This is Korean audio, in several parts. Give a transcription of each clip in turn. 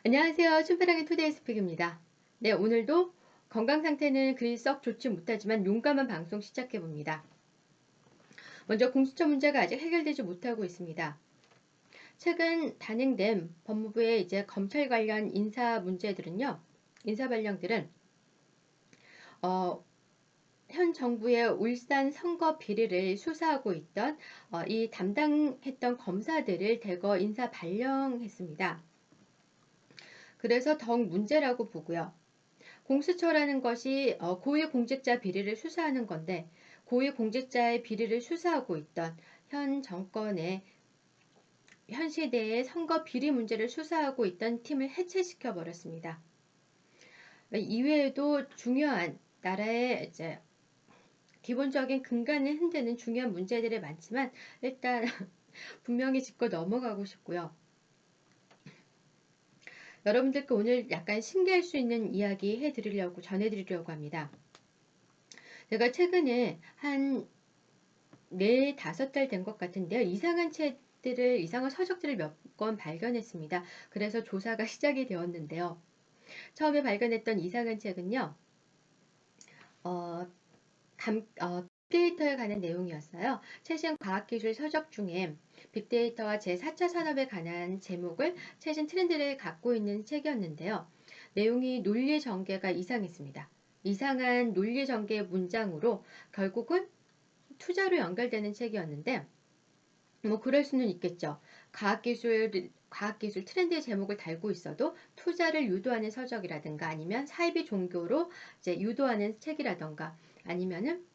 안녕하세요. 춘파랑의 투데이 스픽입니다. 네, 오늘도 건강 상태는 그리 썩 좋지 못하지만 용감한 방송 시작해 봅니다. 먼저 공수처 문제가 아직 해결되지 못하고 있습니다. 최근 단행된 법무부의 검찰 관련 인사 문제들은요, 인사 발령들은 어, 현 정부의 울산 선거 비리를 수사하고 있던 이 담당했던 검사들을 대거 인사 발령했습니다. 그래서 더욱 문제라고 보고요. 공수처라는 것이 고위공직자 비리를 수사하는 건데, 고위공직자의 비리를 수사하고 있던 현 정권의 현 시대의 선거 비리 문제를 수사하고 있던 팀을 해체시켜 버렸습니다. 이외에도 중요한 나라의 기본적인 근간을 흔드는 중요한 문제들이 많지만 일단 분명히 짚고 넘어가고 싶고요. 여러분들께 오늘 약간 신기할 수 있는 이야기 전해드리려고 합니다. 제가 최근에 한 4~5달 된 것 같은데요. 이상한 서적들을 몇 권 발견했습니다. 그래서 조사가 시작이 되었는데요. 처음에 발견했던 이상한 책은요. 어, 빅데이터에 관한 내용이었어요. 최신 과학기술 서적 중에 빅데이터와 제4차 산업에 관한 제목을 최신 트렌드를 갖고 있는 책이었는데요. 내용이 논리 전개가 이상했습니다. 이상한 논리 전개 문장으로 결국은 투자로 연결되는 책이었는데, 뭐 그럴 수는 있겠죠. 과학기술 트렌드의 제목을 달고 있어도 투자를 유도하는 서적이라든가 아니면 사이비 종교로 유도하는 책이라든가 아니면은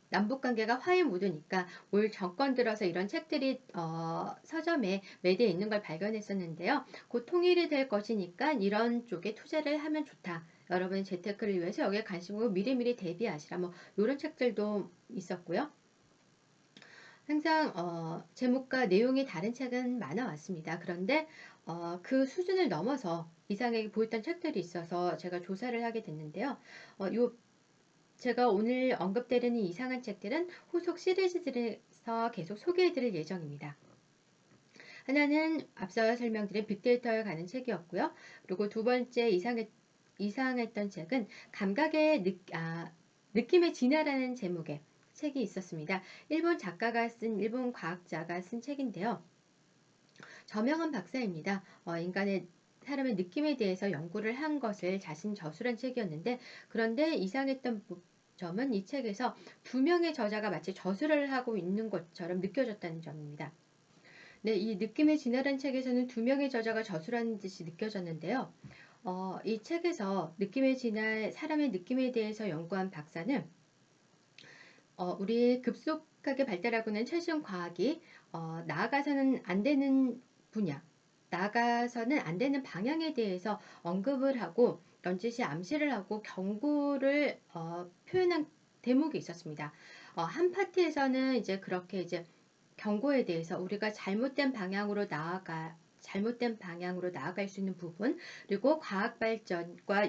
남북 관계가 화해 무드니까 올 정권 들어서 이런 책들이 서점에 매대에 있는 걸 발견했었는데요. 곧 통일이 될 것이니까 이런 쪽에 투자를 하면 좋다. 여러분 재테크를 위해서 여기에 관심 있고 미리미리 대비하시라. 뭐 이런 책들도 있었고요. 항상 제목과 내용이 다른 책은 많아 왔습니다. 그런데 그 수준을 넘어서 이상하게 보였던 책들이 있어서 제가 조사를 하게 됐는데요. 제가 오늘 언급드리는 이상한 책들은 후속 시리즈들에서 계속 소개해드릴 예정입니다. 하나는 앞서 설명드린 빅데이터에 관한 책이었고요. 그리고 두 번째 이상했던 책은 느낌의 진화라는 제목의 책이 있었습니다. 일본 과학자가 쓴 책인데요. 저명한 박사입니다. 사람의 느낌에 대해서 연구를 한 것을 자신 저술한 책이었는데, 그런데 이상했던 점은 이 책에서 두 명의 저자가 마치 저술을 하고 있는 것처럼 느껴졌다는 점입니다. 네, 이 느낌의 진화란 책에서는 두 명의 저자가 저술하는 듯이 느껴졌는데요. 이 책에서 사람의 느낌에 대해서 연구한 박사는 우리 급속하게 발달하고 있는 최신 과학이 나아가서는 안 되는 분야, 나아가서는 안 되는 방향에 대해서 언급을 하고 넌지시 암시를 하고 경고를 표현한 대목이 있었습니다. 한 파트에서는 그렇게 경고에 대해서 우리가 잘못된 방향으로 나아갈 수 있는 부분, 그리고 과학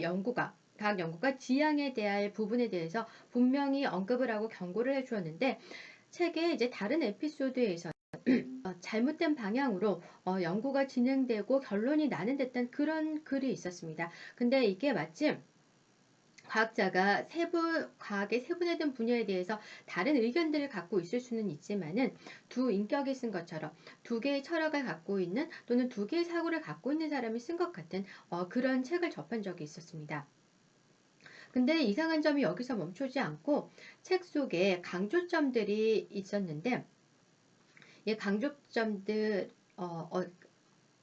연구가 지향에 대한 부분에 대해서 분명히 언급을 하고 경고를 해주었는데, 책의 다른 에피소드에서 잘못된 방향으로 연구가 진행되고 결론이 나는 듯한 그런 글이 있었습니다. 근데 이게 마침 과학의 세분화된 분야에 대해서 다른 의견들을 갖고 있을 수는 있지만은 두 인격이 쓴 것처럼 두 개의 철학을 갖고 있는 또는 두 개의 사고를 갖고 있는 사람이 쓴 것 같은 그런 책을 접한 적이 있었습니다. 근데 이상한 점이 여기서 멈추지 않고 책 속에 강조점들이 있었는데, 이 강조점들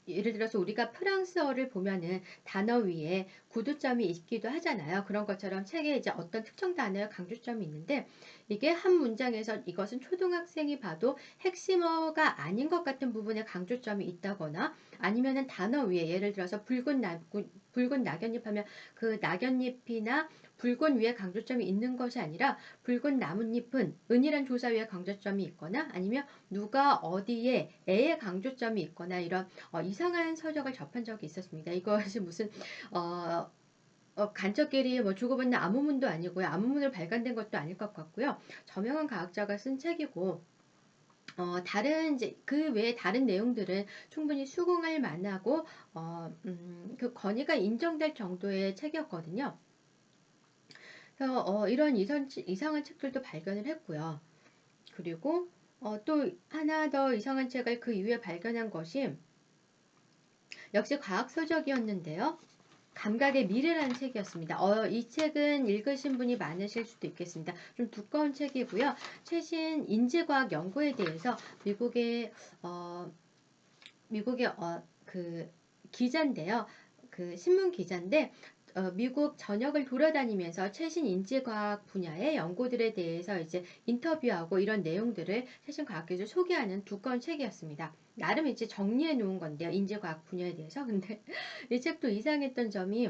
예를 들어서 우리가 프랑스어를 보면은 단어 위에 구두점이 있기도 하잖아요. 그런 것처럼 책에 어떤 특정 단어의 강조점이 있는데, 이게 한 문장에서 이것은 초등학생이 봐도 핵심어가 아닌 것 같은 부분에 강조점이 있다거나, 아니면은 단어 위에 예를 들어서 붉은 낙엽잎 하면 그 낙엽잎이나 붉은 위에 강조점이 있는 것이 아니라 붉은 나뭇잎은 은이란 조사 위에 강조점이 있거나, 아니면 누가 어디에 애의 강조점이 있거나, 이런 이상한 서적을 접한 적이 있었습니다. 이것이 무슨 간첩끼리 뭐 주고받는 암호문도 아니고요. 암호문으로 발간된 것도 아닐 것 같고요. 저명한 과학자가 쓴 책이고, 다른 이제 그 외에 다른 내용들은 충분히 수긍할 만하고 그 권위가 인정될 정도의 책이었거든요. 그래서 이런 이상한 책들도 발견을 했고요. 그리고 또 하나 더 이상한 책을 그 이후에 발견한 것이 역시 과학서적이었는데요. 감각의 미래라는 책이었습니다. 이 책은 읽으신 분이 많으실 수도 있겠습니다. 좀 두꺼운 책이고요. 최신 인지과학 연구에 대해서 어, 미국의 그 기자인데요. 그 신문 기자인데 미국 전역을 돌아다니면서 최신 인지과학 분야의 연구들에 대해서 이제 인터뷰하고 이런 내용들을 최신 과학기술 소개하는 두꺼운 책이었습니다. 나름 이제 정리해 놓은 건데요. 인지과학 분야에 대해서. 근데 이 책도 이상했던 점이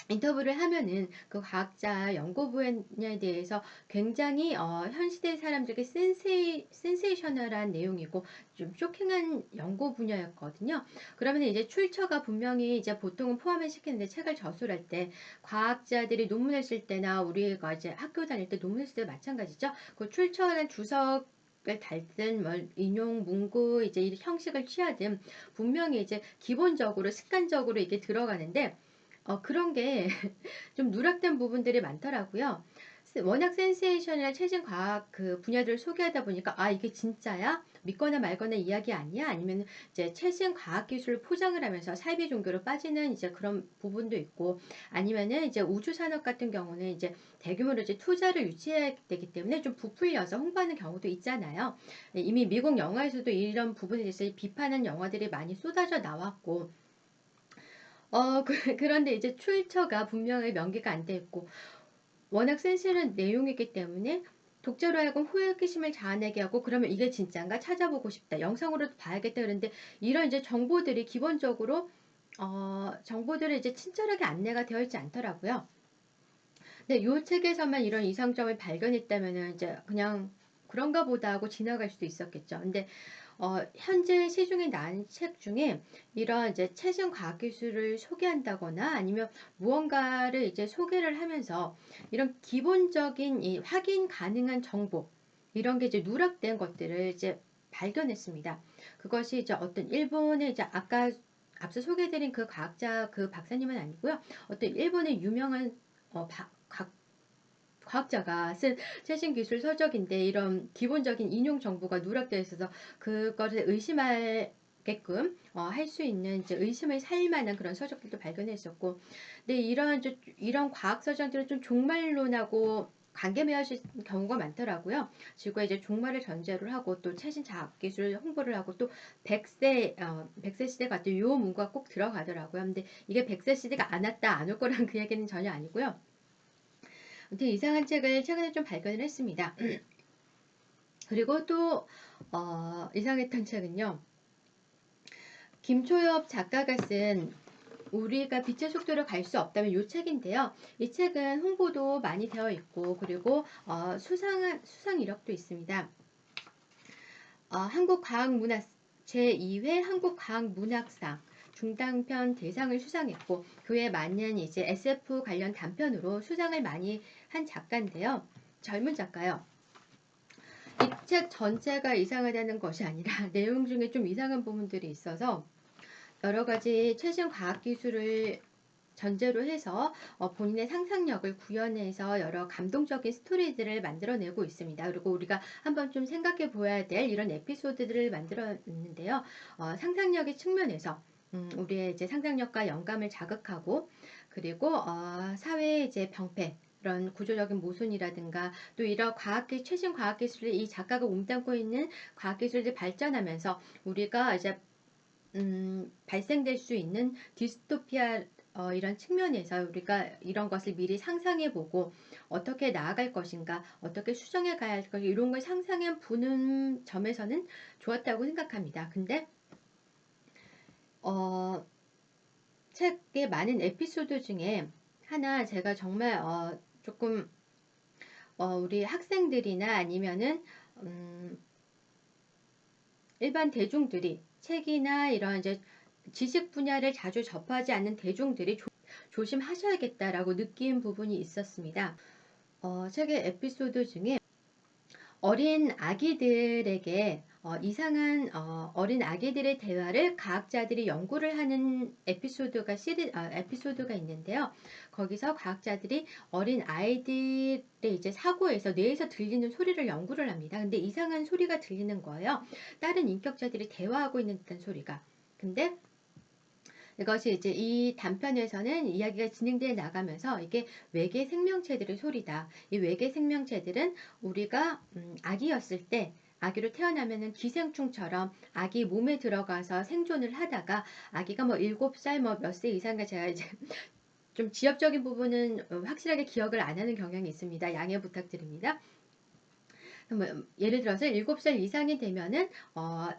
인터뷰를 하면은 그 과학자 연구 분야에 대해서 굉장히 현 시대 사람들에게 센세이셔널한 내용이고 좀 쇼킹한 연구 분야였거든요. 그러면 이제 출처가 분명히 이제 보통은 포함을 시키는데 책을 저술할 때 과학자들이 논문을 쓸 때나 우리가 이제 학교 다닐 때 논문을 쓸 때 마찬가지죠. 그 출처는 주석 을 달든 인용 문구 이제 이 형식을 취하든 분명히 이제 기본적으로 습관적으로 이게 들어가는데 그런 게 좀 누락된 부분들이 많더라고요. 워낙 센세이션이나 최신 과학 그 분야들을 소개하다 보니까 이게 진짜야? 믿거나 말거나 이야기 아니야? 아니면 이제 최신 과학 기술을 포장을 하면서 사이비 종교로 빠지는 이제 그런 부분도 있고 아니면은 이제 우주 산업 같은 경우는 이제 대규모로 이제 투자를 유치해야 되기 때문에 좀 부풀려서 홍보하는 경우도 있잖아요. 이미 미국 영화에서도 이런 부분에 대해서 비판하는 영화들이 많이 쏟아져 나왔고 그런데 이제 출처가 분명히 명기가 안 돼 있고 워낙 센스있는 내용이기 때문에 독자로 하여금 호기심을 자아내게 하고 그러면 이게 진짜인가 찾아보고 싶다. 영상으로도 봐야겠다. 그런데 이런 이제 정보들이 기본적으로 정보들이 이제 친절하게 안내가 되어 있지 않더라고요. 근데 이 책에서만 이런 이상점을 발견했다면은 이제 그냥 그런가 보다 하고 지나갈 수도 있었겠죠. 근데 현재 시중에 나온 책 중에 이런 이제 최신 과학기술을 소개한다거나 아니면 무언가를 이제 소개를 하면서 이런 기본적인 이 확인 가능한 정보, 이런 게 이제 누락된 것들을 이제 발견했습니다. 그것이 이제 어떤 일본의 이제 아까 앞서 소개해드린 그 과학자, 그 박사님은 아니고요. 어떤 일본의 유명한 과학자가 쓴 최신 기술 서적인데 이런 기본적인 인용 정보가 누락되어 있어서 그것을 의심하게끔 할 수 있는 이제 의심을 살 만한 그런 서적들도 발견했었고, 근데 이런 과학 서적들은 좀 종말론하고 관계 맺어진 경우가 많더라고요. 지구에 이제 종말을 전제로 하고 또 최신 과학기술 홍보를 하고 또 100세 시대 같은 요 문구가 꼭 들어가더라고요. 근데 이게 100세 시대가 안 왔다 안 올 거라는 그 얘기는 전혀 아니고요. 아무튼 이상한 책을 최근에 좀 발견을 했습니다. 그리고 또 이상했던 책은요. 김초엽 작가가 쓴 우리가 빛의 속도로 갈 수 없다면 이 책인데요. 이 책은 홍보도 많이 되어 있고 그리고 수상 이력도 있습니다. 한국과학문학 제2회 한국과학문학상 중단편 대상을 수상했고 그에 맞는 이제 SF 관련 단편으로 수상을 많이 한 작가인데요. 젊은 작가요. 이 책 전체가 이상하다는 것이 아니라 내용 중에 좀 이상한 부분들이 있어서 여러 가지 최신 과학 기술을 전제로 해서 본인의 상상력을 구현해서 여러 감동적인 스토리들을 만들어내고 있습니다. 그리고 우리가 한번 좀 생각해 보아야 될 이런 에피소드들을 만들어냈는데요. 상상력의 측면에서 우리의 이제 상상력과 영감을 자극하고 그리고 사회의 이제 병폐 이런 구조적인 모순이라든가 또 이런 최신 과학기술을 이 작가가 몸담고 있는 과학기술이 발전하면서 우리가 이제 발생될 수 있는 디스토피아 이런 측면에서 우리가 이런 것을 미리 상상해보고 어떻게 나아갈 것인가, 어떻게 수정해 가야 할 것인가 이런 걸 상상해 보는 점에서는 좋았다고 생각합니다. 근데 책의 많은 에피소드 중에 하나 제가 정말 조금 우리 학생들이나 아니면은 일반 대중들이 책이나 이런 이제 지식 분야를 자주 접하지 않는 대중들이 조심하셔야겠다라고 느낀 부분이 있었습니다. 책의 에피소드 중에 어린 아기들에게 이상한 어린 아기들의 대화를 과학자들이 연구를 하는 에피소드가 있는데요. 거기서 과학자들이 어린 아이들의 이제 사고에서 뇌에서 들리는 소리를 연구를 합니다. 근데 이상한 소리가 들리는 거예요. 다른 인격자들이 대화하고 있는 듯한 소리가. 근데 이것이 이제 이 단편에서는 이야기가 진행되어 나가면서 이게 외계 생명체들의 소리다. 이 외계 생명체들은 우리가 아기였을 때 아기로 태어나면은 기생충처럼 아기 몸에 들어가서 생존을 하다가 아기가 뭐 7살 뭐 몇 세 이상가 제가 이제 좀 지엽적인 부분은 확실하게 기억을 안 하는 경향이 있습니다. 양해 부탁드립니다. 뭐 예를 들어서 7살 이상이 되면은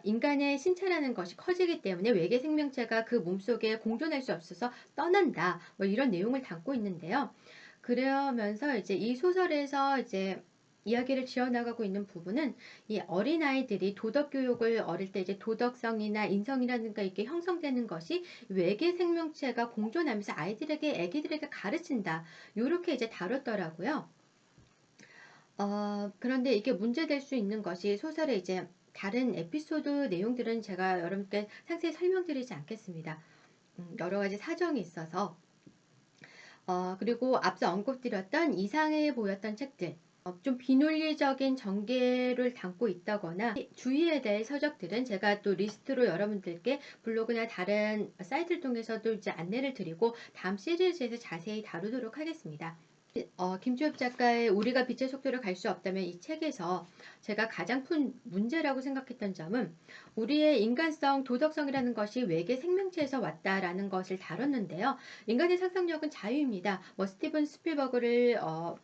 인간의 신체라는 것이 커지기 때문에 외계 생명체가 그 몸속에 공존할 수 없어서 떠난다. 뭐 이런 내용을 담고 있는데요. 그러면서 이제 이 소설에서 이제 이야기를 지어나가고 있는 부분은 이 어린아이들이 도덕 교육을 어릴 때 이제 도덕성이나 인성이라든가 이렇게 형성되는 것이 외계 생명체가 공존하면서 애기들에게 가르친다. 요렇게 이제 다뤘더라고요. 그런데 이게 문제될 수 있는 것이 소설의 이제 다른 에피소드 내용들은 제가 여러분께 상세히 설명드리지 않겠습니다. 여러 가지 사정이 있어서. 그리고 앞서 언급드렸던 이상해 보였던 책들, 좀 비논리적인 전개를 담고 있다거나 주의해야 될 서적들은 제가 또 리스트로 여러분들께 블로그나 다른 사이트를 통해서도 이제 안내를 드리고 다음 시리즈에서 자세히 다루도록 하겠습니다. 김주엽 작가의 우리가 빛의 속도를 갈 수 없다면 이 책에서 제가 가장 큰 문제라고 생각했던 점은 우리의 인간성, 도덕성이라는 것이 외계 생명체에서 왔다라는 것을 다뤘는데요. 인간의 상상력은 자유입니다. 뭐 스티븐 스필버그를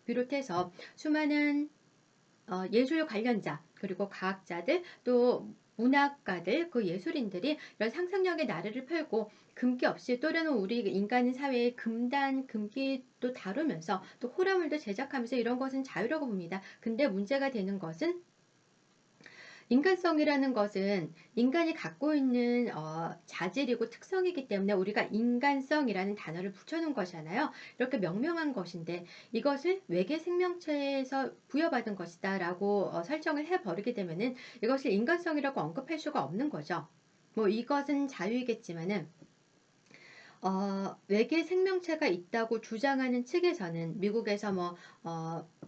비롯해서 수많은 예술 관련자 그리고 과학자들 또 문학가들 그 예술인들이 이런 상상력의 나래를 펼고 금기 없이 또래는 우리 인간 사회의 금단 금기도 다루면서 또 호러물도 제작하면서 이런 것은 자유라고 봅니다. 근데 문제가 되는 것은 인간성이라는 것은 인간이 갖고 있는 자질이고 특성이기 때문에 우리가 인간성이라는 단어를 붙여놓은 것이잖아요. 이렇게 명명한 것인데 이것을 외계 생명체에서 부여받은 것이다 라고 설정을 해버리게 되면은 이것을 인간성이라고 언급할 수가 없는 거죠. 뭐 이것은 자유이겠지만은 외계 생명체가 있다고 주장하는 측에서는 미국에서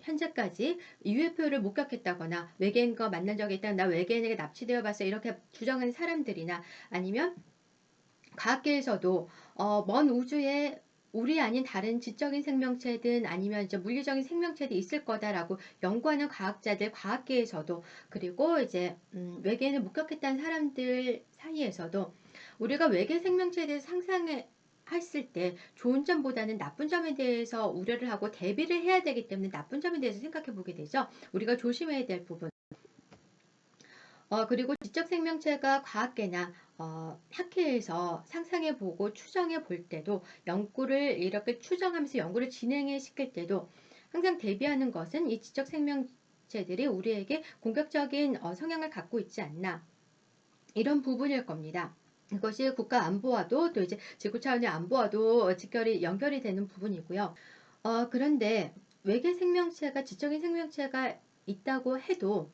현재까지 UFO를 목격했다거나 외계인과 만난 적이 있다, 나 외계인에게 납치되어 봤어 이렇게 주장하는 사람들이나 아니면 과학계에서도 먼 우주에 우리 아닌 다른 지적인 생명체든 아니면 이제 물리적인 생명체도 있을 거다라고 연구하는 과학자들, 과학계에서도 그리고 이제 외계인을 목격했다는 사람들 사이에서도 우리가 외계 생명체에 대해서 상상해 했을 때 좋은 점보다는 나쁜 점에 대해서 우려를 하고 대비를 해야 되기 때문에 나쁜 점에 대해서 생각해 보게 되죠. 우리가 조심해야 될 부분. 그리고 지적 생명체가 과학계나 학회에서 상상해 보고 추정해 볼 때도 연구를 이렇게 추정하면서 연구를 진행해 시킬 때도 항상 대비하는 것은 이 지적 생명체들이 우리에게 공격적인 성향을 갖고 있지 않나 이런 부분일 겁니다. 이것이 국가 안보와도 또 이제 지구 차원의 안보와도 직결이 연결이 되는 부분이고요. 그런데 외계 생명체가 지적인 생명체가 있다고 해도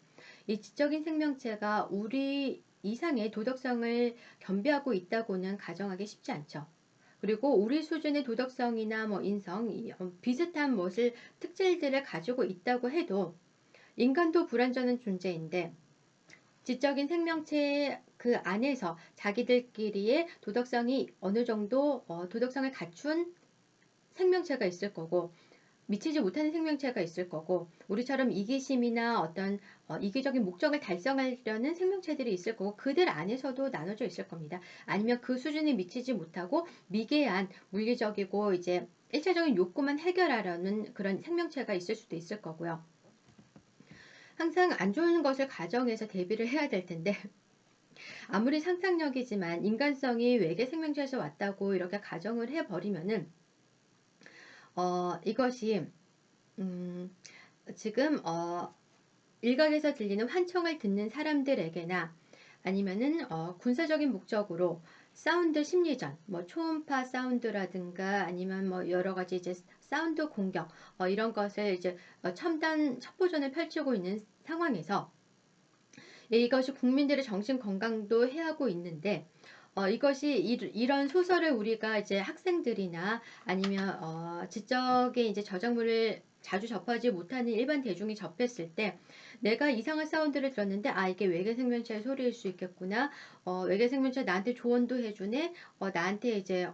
이 지적인 생명체가 우리 이상의 도덕성을 겸비하고 있다고는 가정하기 쉽지 않죠. 그리고 우리 수준의 도덕성이나 뭐 인성, 비슷한 무엇을 특질들을 가지고 있다고 해도 인간도 불완전한 존재인데 지적인 생명체 그 안에서 자기들끼리의 도덕성이 어느 정도 도덕성을 갖춘 생명체가 있을 거고 미치지 못하는 생명체가 있을 거고 우리처럼 이기심이나 어떤 이기적인 목적을 달성하려는 생명체들이 있을 거고 그들 안에서도 나눠져 있을 겁니다. 아니면 그 수준에 미치지 못하고 미개한 물리적이고 이제 1차적인 욕구만 해결하려는 그런 생명체가 있을 수도 있을 거고요. 항상 안 좋은 것을 가정해서 대비를 해야 될 텐데 아무리 상상력이지만 인간성이 외계 생명체에서 왔다고 이렇게 가정을 해버리면은 이것이 지금 일각에서 들리는 환청을 듣는 사람들에게나 아니면은 군사적인 목적으로 사운드 심리전, 뭐 초음파 사운드라든가 아니면 뭐 여러 가지 이제 사운드 공격 이런 것을 이제 첨단 첩보전을 펼치고 있는 상황에서 이것이 국민들의 정신 건강도 해하고 있는데 이것이 이런 소설을 우리가 이제 학생들이나 아니면 지적의 이제 저작물을 자주 접하지 못하는 일반 대중이 접했을 때 내가 이상한 사운드를 들었는데 이게 외계 생명체의 소리일 수 있겠구나. 외계 생명체 나한테 조언도 해주네. 나한테 이제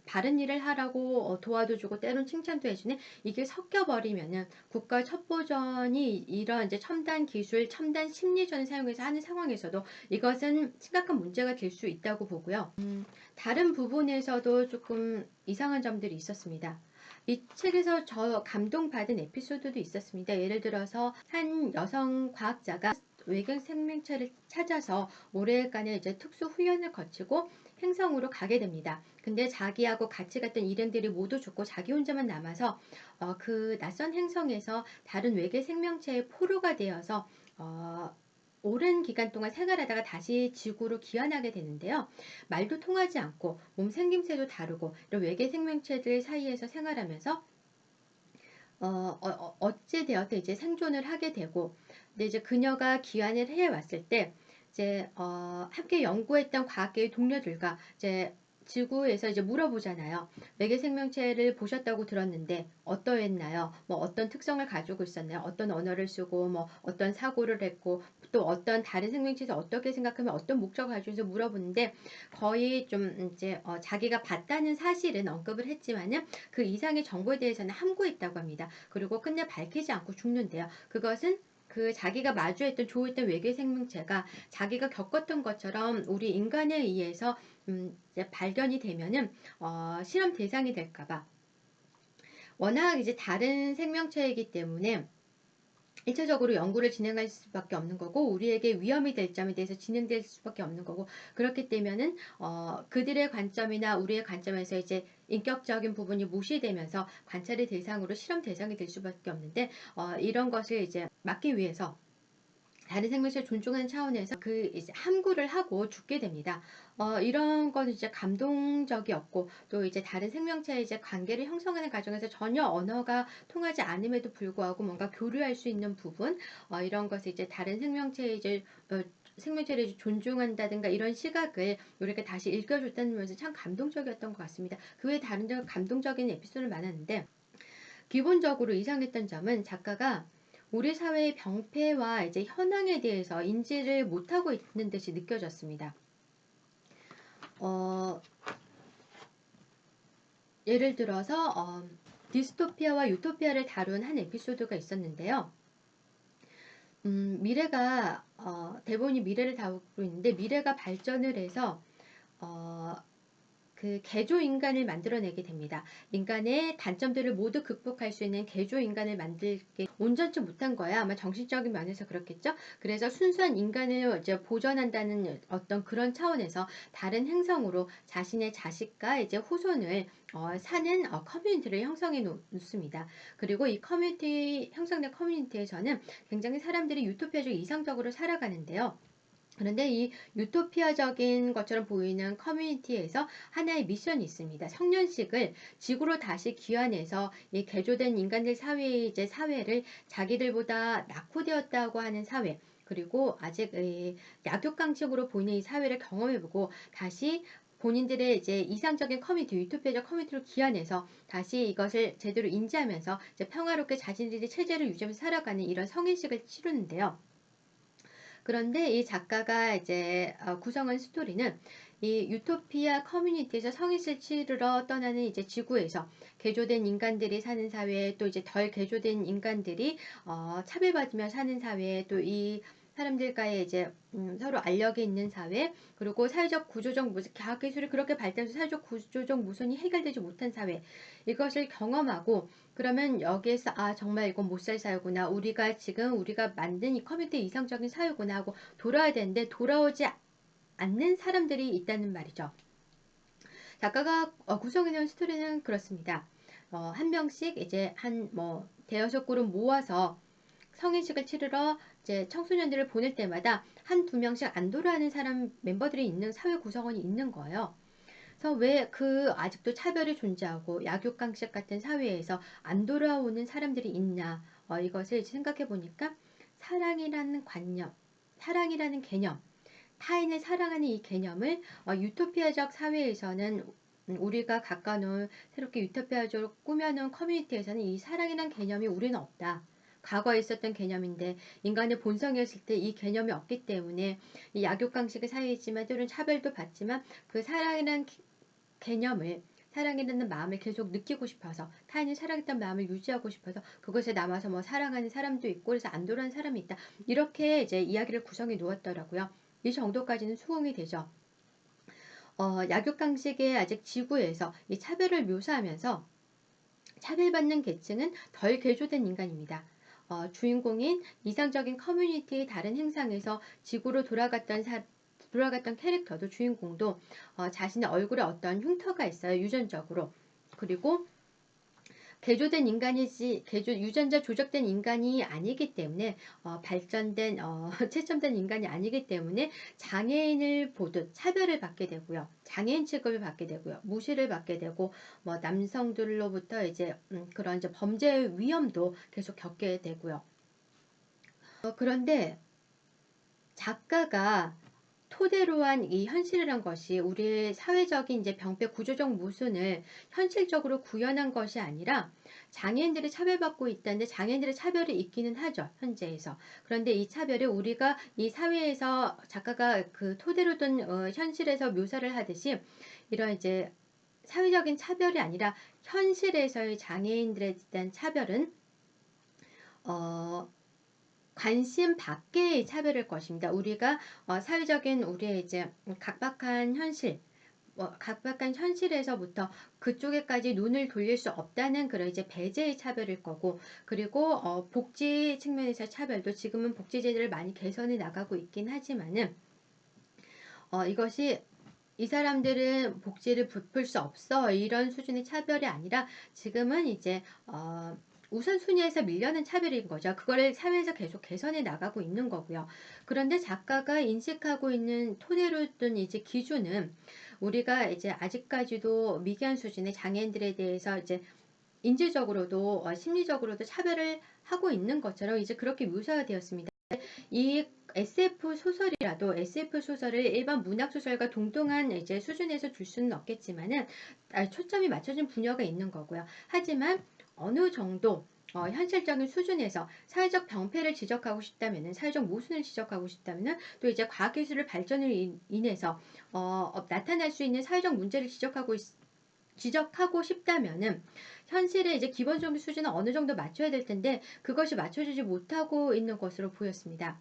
바른 일을 하라고 도와도 주고 때론 칭찬도 해주네. 이게 섞여버리면은 국가 첩보전이 이런 이제 첨단 기술, 첨단 심리전을 사용해서 하는 상황에서도 이것은 심각한 문제가 될 수 있다고 보고요. 다른 부분에서도 조금 이상한 점들이 있었습니다. 이 책에서 저 감동받은 에피소드도 있었습니다. 예를 들어서 한 여성 과학자가 외계 생명체를 찾아서 오래간의 이제 특수 훈련을 거치고 행성으로 가게 됩니다. 근데 자기하고 같이 갔던 일행들이 모두 죽고 자기 혼자만 남아서 그 낯선 행성에서 다른 외계 생명체의 포로가 되어서 오랜 기간 동안 생활하다가 다시 지구로 귀환하게 되는데요. 말도 통하지 않고 몸 생김새도 다르고 이런 외계 생명체들 사이에서 생활하면서 어찌 되었든 이제 생존을 하게 되고, 근데 이제 그녀가 귀환을 해 왔을 때 이제 함께 연구했던 과학계의 동료들과 이제 지구에서 이제 물어보잖아요. 외계 생명체를 보셨다고 들었는데 어떠했나요? 뭐 어떤 특성을 가지고 있었나요? 어떤 언어를 쓰고 뭐 어떤 사고를 했고 또 어떤 다른 생명체에서 어떻게 생각하면 어떤 목적을 가지고 있어 물어보는데 거의 좀 이제 자기가 봤다는 사실은 언급을 했지만은 그 이상의 정보에 대해서는 함구했다고 합니다. 그리고 끝내 밝히지 않고 죽는데요. 그것은 그 자기가 마주했던 조했던 외계 생명체가 자기가 겪었던 것처럼 우리 인간에 의해서 이제 발견이 되면은 실험 대상이 될까봐 워낙 이제 다른 생명체이기 때문에 일차적으로 연구를 진행할 수밖에 없는 거고 우리에게 위험이 될 점에 대해서 진행될 수밖에 없는 거고 그렇기 때문에는 그들의 관점이나 우리의 관점에서 이제 인격적인 부분이 무시되면서 관찰의 대상으로 실험 대상이 될 수밖에 없는데 이런 것을 이제 막기 위해서 다른 생명체를 존중하는 차원에서 그 이제 함구를 하고 죽게 됩니다. 이런 건 이제 감동적이었고 또 이제 다른 생명체의 이제 관계를 형성하는 과정에서 전혀 언어가 통하지 않음에도 불구하고 뭔가 교류할 수 있는 부분, 이런 것을 이제 다른 생명체의 이제 생명체를 이제 존중한다든가 이런 시각을 우리가 다시 읽어줬다는 면에서 참 감동적이었던 것 같습니다. 그 외에 다른 감동적인 에피소드는 많았는데 기본적으로 이상했던 점은 작가가 우리 사회의 병폐와 이제 현황에 대해서 인지를 못하고 있는 듯이 느껴졌습니다. 예를 들어서 디스토피아와 유토피아를 다룬 한 에피소드가 있었는데요. 미래가 대본이 미래를 다루고 있는데 미래가 발전을 해서 그 개조 인간을 만들어내게 됩니다. 인간의 단점들을 모두 극복할 수 있는 개조 인간을 만들게 온전치 못한 거야. 아마 정신적인 면에서 그렇겠죠. 그래서 순수한 인간을 이제 보존한다는 어떤 그런 차원에서 다른 행성으로 자신의 자식과 이제 후손을 사는 커뮤니티를 형성해 놓습니다. 그리고 이 커뮤니티 형성된 커뮤니티에서는 굉장히 사람들이 유토피아적 이상적으로 살아가는데요. 그런데 이 유토피아적인 것처럼 보이는 커뮤니티에서 하나의 미션이 있습니다. 성년식을 지구로 다시 귀환해서 이 개조된 인간들 사회의 이제 사회를 자기들보다 낙후되었다고 하는 사회, 그리고 아직 약육강식으로 보이는 이 사회를 경험해보고 다시 본인들의 이제 이상적인 커뮤니티, 유토피아적 커뮤니티로 귀환해서 다시 이것을 제대로 인지하면서 이제 평화롭게 자신들의 체제를 유지하면서 살아가는 이런 성인식을 치르는데요. 그런데 이 작가가 이제 구성한 스토리는 이 유토피아 커뮤니티에서 성인을 치르러 떠나는 이제 지구에서 개조된 인간들이 사는 사회, 또 이제 덜 개조된 인간들이 차별받으며 사는 사회, 또 이 사람들과의 이제 서로 알력이 있는 사회, 그리고 사회적 구조적 무슨 과학기술이 그렇게 발달해서 사회적 구조적 모순이 해결되지 못한 사회, 이것을 경험하고 그러면 여기에서 정말 이건 못 살 사회구나, 우리가 지금 우리가 만든 이 커뮤니티 이상적인 사회구나 하고 돌아와야 되는데 돌아오지 않는 사람들이 있다는 말이죠. 작가가 구성해놓은 스토리는 그렇습니다. 한 명씩 이제 한 뭐 대여섯 그룹 모아서 성인식을 치르러 이제 청소년들을 보낼 때마다 한 두 명씩 안 돌아가는 사람 멤버들이 있는 사회 구성원이 있는 거예요. 그래서 왜 그 아직도 차별이 존재하고 약육강식 같은 사회에서 안 돌아오는 사람들이 있나, 이것을 생각해 보니까 사랑이라는 관념, 사랑이라는 개념, 타인을 사랑하는 이 개념을 유토피아적 사회에서는 우리가 갖가놓은 새롭게 유토피아적으로 꾸며놓은 커뮤니티에서는 이 사랑이란 개념이 우리는 없다. 과거에 있었던 개념인데 인간의 본성이었을 때 이 개념이 없기 때문에 이 약육강식의 사회이지만 때로는 차별도 받지만 그 사랑이란 개념을 사랑이라는 마음을 계속 느끼고 싶어서 타인을 사랑했던 마음을 유지하고 싶어서 그것에 남아서 뭐 사랑하는 사람도 있고 그래서 안 돌아가는 사람이 있다. 이렇게 이제 이야기를 구성해 놓았더라고요. 이 정도까지는 수긍이 되죠. 약육강식의 아직 지구에서 이 차별을 묘사하면서 차별받는 계층은 덜 개조된 인간입니다. 주인공인 이상적인 커뮤니티의 다른 행상에서 지구로 돌아갔던 캐릭터도 주인공도 자신의 얼굴에 어떤 흉터가 있어요. 유전적으로. 그리고 개조된 인간이지 유전자 조작된 인간이 아니기 때문에 발전된 채점된 인간이 아니기 때문에 장애인을 보듯 차별을 받게 되고요. 장애인 취급을 받게 되고요. 무시를 받게 되고 뭐 남성들로부터 이제 그런 이제 범죄 위험도 계속 겪게 되고요. 그런데 작가가 토대로 한 이 현실이란 것이 우리의 사회적인 이제 병폐 구조적 모순을 현실적으로 구현한 것이 아니라 장애인들이 차별받고 있다는데 장애인들의 차별이 있기는 하죠. 현재에서. 그런데 이 차별을 우리가 이 사회에서 작가가 그 토대로 둔 현실에서 묘사를 하듯이 이런 이제 사회적인 차별이 아니라 현실에서의 장애인들에 대한 차별은 관심 밖의 차별일 것입니다. 우리가 사회적인 우리의 이제 각박한 현실, 각박한 현실에서부터 그쪽에까지 눈을 돌릴 수 없다는 그런 이제 배제의 차별일 거고, 그리고 복지 측면에서 차별도 지금은 복지 제도를 많이 개선해 나가고 있긴 하지만은 이것이 이 사람들은 복지를 베풀 수 없어 이런 수준의 차별이 아니라 지금은 이제 우선순위에서 밀려는 차별인 거죠. 그거를 사회에서 계속 개선해 나가고 있는 거고요. 그런데 작가가 인식하고 있는 토대로 둔 이제 기준은 우리가 이제 아직까지도 미개한 수준의 장애인들에 대해서 이제 인지적으로도 심리적으로도 차별을 하고 있는 것처럼 이제 그렇게 묘사가 되었습니다. 이 SF 소설이라도 SF 소설을 일반 문학 소설과 동등한 이제 수준에서 둘 수는 없겠지만은 초점이 맞춰진 분야가 있는 거고요. 하지만 어느 정도 현실적인 수준에서 사회적 병폐를 지적하고 싶다면은 사회적 모순을 지적하고 싶다면은 또 이제 과학기술의 발전을 인해서 나타날 수 있는 사회적 문제를 지적하고 싶다면은 현실의 이제 기본적인 수준은 어느 정도 맞춰야 될 텐데 그것이 맞춰지지 못하고 있는 것으로 보였습니다.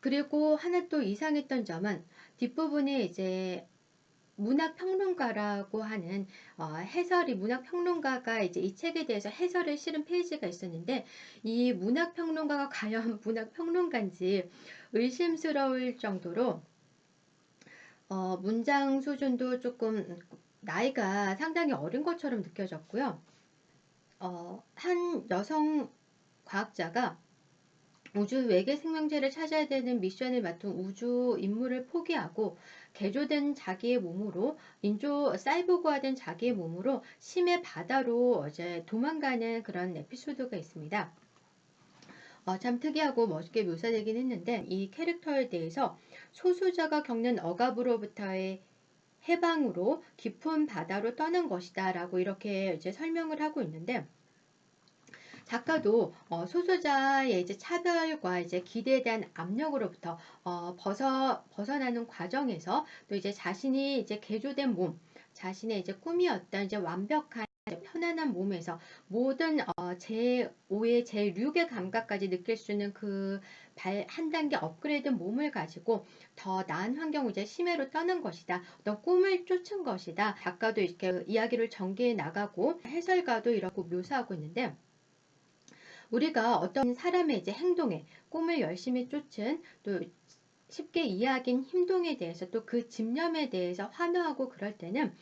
그리고 하나 또 이상했던 점은 뒷부분에 이제 문학평론가라고 하는 문학평론가가 이제 이 책에 대해서 해설을 실은 페이지가 있었는데 이 문학평론가가 과연 문학평론가인지 의심스러울 정도로 문장 수준도 조금 나이가 상당히 어린 것처럼 느껴졌고요. 한 여성 과학자가 우주 외계 생명체를 찾아야 되는 미션을 맡은 우주 임무를 포기하고 개조된 자기의 몸으로 사이보그화된 자기의 몸으로 심해 바다로 이제 도망가는 그런 에피소드가 있습니다. 참 특이하고 멋있게 묘사되긴 했는데 이 캐릭터에 대해서 소수자가 겪는 억압으로부터의 해방으로 깊은 바다로 떠난 것이다 라고 이렇게 이제 설명을 하고 있는데 작가도 소수자의 이제 차별과 이제 기대에 대한 압력으로부터 벗어나는 과정에서 또 이제 자신이 이제 개조된 몸, 자신의 이제 꿈이었던 이제 완벽한 이제 편안한 몸에서 모든 제5의 제6의 감각까지 느낄 수 있는 그 한 단계 업그레이드 몸을 가지고 더 나은 환경 이제 심해로 떠난 것이다. 어떤 꿈을 쫓은 것이다. 작가도 이렇게 이야기를 전개해 나가고 해설가도 이렇게 묘사하고 있는데 우리가 어떤 사람의 이제 행동에 꿈을 열심히 쫓은 또 쉽게 이해하긴 행동에 대해서 또 그 집념에 대해서 환호하고 그럴 때는